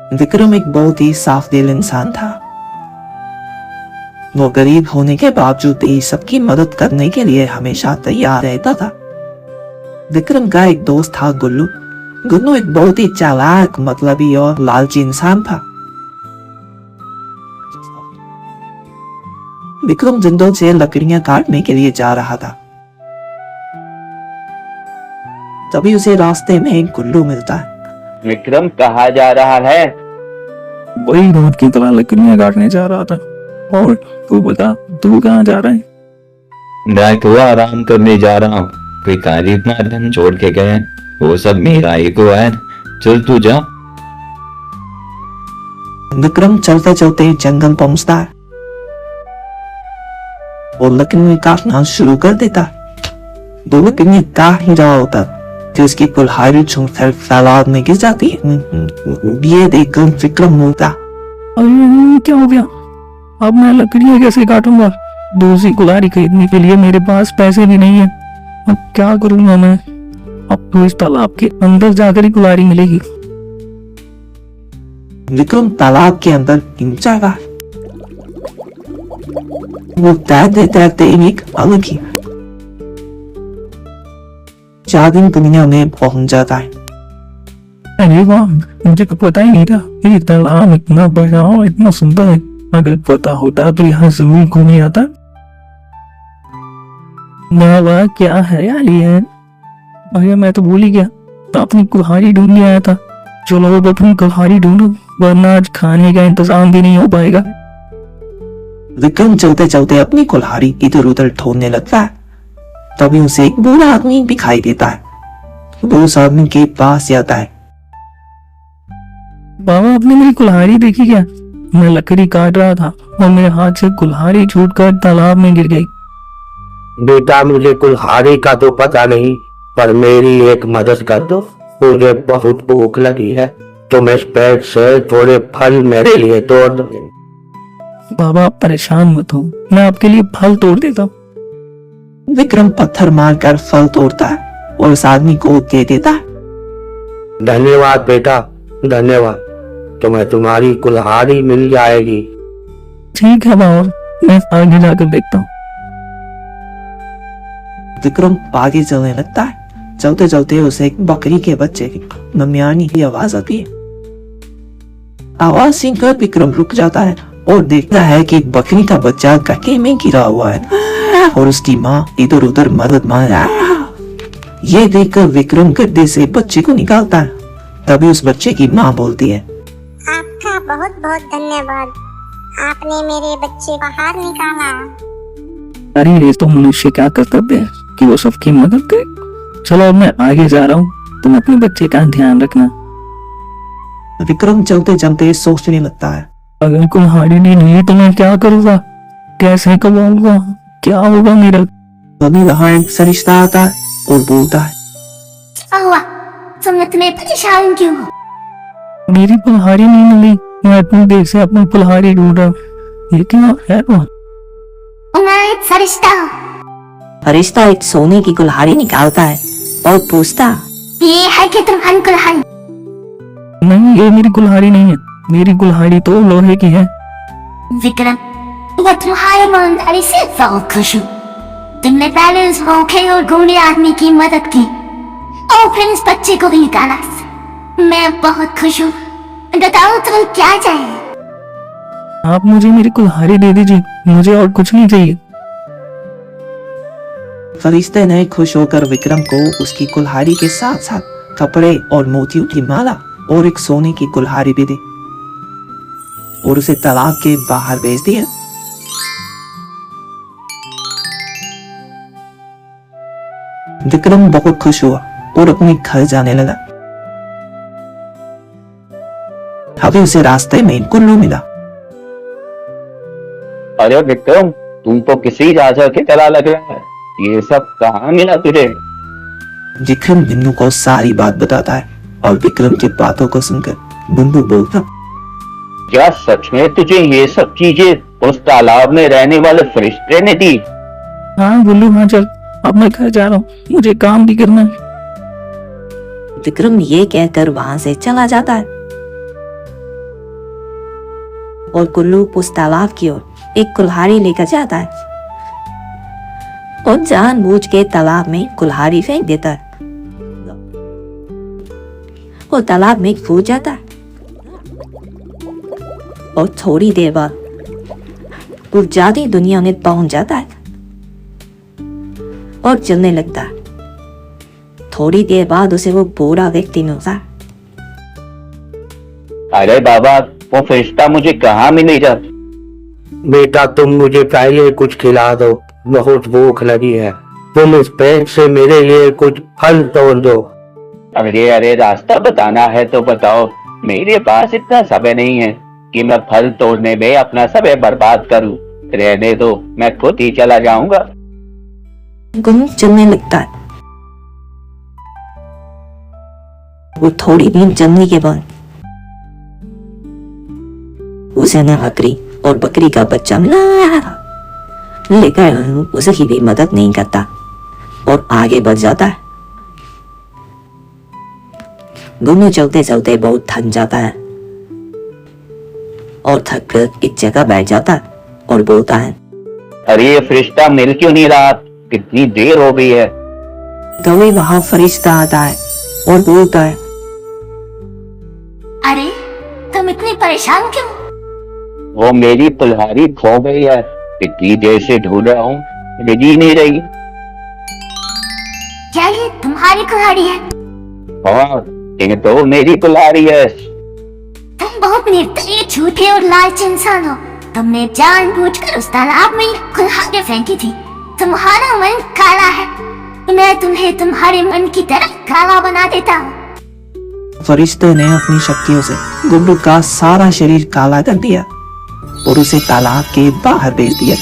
विक्रम एक बहुत ही साफ दिल इंसान था। वो गरीब होने के बावजूद ही सबकी मदद करने के लिए हमेशा तैयार रहता था। विक्रम का एक दोस्त था गुल्लू। गुल्लू एक बहुत ही चालाक, मतलबी और लालची इंसान था। विक्रम जंगल से लकड़ियां काटने के लिए जा रहा था। तभी उसे रास्ते में एक गुल्लू मिलता है। विक्रम कहाँ जा रहा है? वही रोड की तरह लकड़ियां काटने जा रहा था। और तू बता, तू कहाँ जा रहा है? मैं तो आराम करने जा रहा हूँ। कोई तारीफ मारन छोड़ के गए, वो सब मेरा ही को है। चल तू जा। विक्रम चलते चलते जंगल पहुंचता है और लकड़ियां काटना शुरू कर देता है। दो लकड़ियां काट ही रहा होता कि उसकी कुल्हाड़ी छूकर तालाब में गिर जाती है। ये देखकर विक्रम बोलता, अरे क्या हो गया? अब मैं लकड़ियां कैसे काटूंगा? दूसरी कुल्हाड़ी खरीदने के लिए मेरे पास पैसे भी नहीं है। अब क्या करूंगा मैं? अब तो इस तालाब के अंदर जाकर ही कुल्हाड़ी मिलेगी। विक्रम तालाब के अंदर जाएगा। वो तैरते तैरते एक अलग ही जादुई दुनिया में पहुंच जाता है। अरे वाह, मुझे तो पता ही नहीं था ये तालाब इतना बड़ा और इतना सुंदर है। अगर पता होता तो यहाँ जरूर घूमने आता। वाह, क्या हरियाली है। अरे मैं तो भूल ही गया, तो अपनी कुल्हाड़ी ढूंढने आया था। चलो अब अपनी कुल्हाड़ी ढूंढो, वरना आज खाने का इंतजाम भी नहीं हो पाएगा। विक्रम चलते चलते अपनी कुल्हाड़ी इधर उधर ढूंढने लगता है। तभी उसे एक बूढ़ा आदमी दिखाई देता है। वो उस आदमी के पास जाता है। बाबा, आपने मेरी कुल्हाड़ी देखी क्या? मैं लकड़ी काट रहा था और मेरे हाथ से कुल्हाड़ी छूटकर तालाब में गिर गई। बेटा, मुझे कुल्हाड़ी का तो पता नहीं, पर मेरी एक मदद कर दो। मुझे बहुत भूख लगी है, तुम इस पेड़ से थोड़े फल मेरे लिए तोड़ दो। बाबा, आप परेशान मत हो, मैं आपके लिए फल तोड़ देता हूँ। विक्रम पत्थर मारकर फल तोड़ता है और उस आदमी को दे देता है। धन्यवाद बेटा, धन्यवाद। तुम्हें तुम्हारी कुल्हाड़ी मिल जाएगी। ठीक है बाबा, मैं आगे जाकर देखता हूँ। विक्रम आगे चलने लगता है। चलते चलते उसे एक बकरी के बच्चे की मम्मियानी की आवाज आती है। आवाज सुनकर विक्रम रुक जाता है और देखता है कि एक बकरी का बच्चा गड्ढे में गिरा हुआ है और उसकी माँ इधर उधर मदद मांग रहा है। ये देखकर विक्रम गड्ढे से बच्चे को निकालता है। तभी उस बच्चे की माँ बोलती है, आपका बहुत बहुत धन्यवाद, आपने मेरे बच्चे को बाहर निकाला। अरे ये तो मनुष्य क्या कर्तव्य है कि वो सबकी मदद करे। चलो अब मैं आगे जा रहा हूँ, तुम अपने बच्चे का ध्यान रखना। विक्रम चलते चलते सोचने लगता है, अगर कुल्हाड़ी नहीं मिली तो मैं क्या करूँगा? कैसे कमाऊंगा? क्या होगा मेरा? तभी वहाँ एक फरिश्ता आता है और बोलता है, तुम इतने परेशान क्यों हो? मेरी कुल्हाड़ी नहीं मिली, मैं इतनी देर से अपनी कुल्हाड़ी ढूंढ रहा हूँ। ये क्या है? मैं एक फरिश्ता हूँ। फरिश्ता एक सोने की कुल्हाड़ी निकालता है और पूछता, ये है कि तुम्हारी कुल्हाड़ी? नहीं, ये मेरी कुल्हाड़ी नहीं है। मेरी कुल्हाड़ी तो लोहे की है। विक्रम, मैं तुम्हारी ईमानदारी से बहुत खुश हूँ। तुमने पहले उस भूखे और गूंगे आदमी की मदद की और फिर इस बच्चे को भी निकाला। मैं बहुत खुश हूँ। बताओ तुम्हें क्या चाहिए? आप मुझे मेरी कुल्हाड़ी दे दीजिए, मुझे और कुछ नहीं चाहिए। फरिश्ते ने खुश होकर विक्रम को उसकी कुल्हाड़ी के साथ साथ कपड़े और मोतियों की माला और एक सोने की कुल्हाड़ी भी दी और उसे तालाब के बाहर भेज दिया। विक्रम बहुत खुश हुआ और अपने घर जाने लगा। अभी उसे रास्ते में गुल्लू मिला। अरे विक्रम, तुम तो किसी राजा की तरह लग रहा है। ये सब कहाँ मिला तुझे? विक्रम बिन्नू को सारी बात बताता है और विक्रम की बातों को सुनकर बिन्नू बोलता, क्या सच में तुझे ये सब चीजें उस तालाब में रहने वाले फरिश्ते ने दी? हाँ गुल्लू, हाँ चल, अब मैं घर जा रहा हूँ, मुझे काम भी करना है। विक्रम ये कहकर वहां से चला जाता है। और कुल्लू उस तालाब की ओर एक कुल्हाड़ी लेकर जाता है और जानबूझ के तालाब में कुल्हाड़ी फेंक देता है। वो तालाब में कूद जाता है और थोड़ी देर बाद वो जादी दुनिया में पहुंच जाता है और चलने लगता है। थोड़ी देर बाद उसे वो बूढ़ा व्यक्ति मिलता है। अरे बाबा, वो फरिश्ता मुझे कहाँ मिलेगा? बेटा तुम मुझे पहले कुछ खिला दो, बहुत भूख लगी है। तुम इस पेड़ से मेरे लिए कुछ फल तोड़ दो। अरे रास्ता बताना है तो बताओ। मेरे पास इतना समय नहीं है कि मैं फल तोड़ने में अपना समय बर्बाद करूं। रहने दो, मैं खुद ही चला जाऊंगा। गुल्लू चलने लगता है। वो थोड़ी देर चलने के बाद उसे न बकरी और बकरी का बच्चा मिला, लेकिन उसकी भी मदद नहीं करता और आगे बढ़ जाता है। दोनों चलते चलते बहुत थक जाता है और थक कर एक जगह बैठ जाता है और बोलता है, अरे ये फरिश्ता मिल क्यों नहीं रहा? कितनी देर हो गई है। तभी वहां फरिश्ता आता है और बोलता है, अरे तुम इतने परेशान क्यों? वो मेरी कुल्हाड़ी खो गई है। इतनी देर से ढूंढ रहा हूँ, मिल ही नहीं रही। क्या ये तुम्हारी कुल्हाड़ी है? हाँ, ये तो मेरी कुल्हाड़ी है। तुम बहुत निर्दयी, झूठे और लालची इंसान हो। तुमने जानबूझकर उस तालाब में कुल्हाड़ी फेंकी थी। तुम्हारा मन काला है, मैं तुम्हें तुम्हारे मन की तरह काला बना देता हूँ। फरिश्ते ने अपनी शक्तियों से गुल्लू का सारा शरीर काला कर दिया और उसे तालाब के बाहर भेज दिया।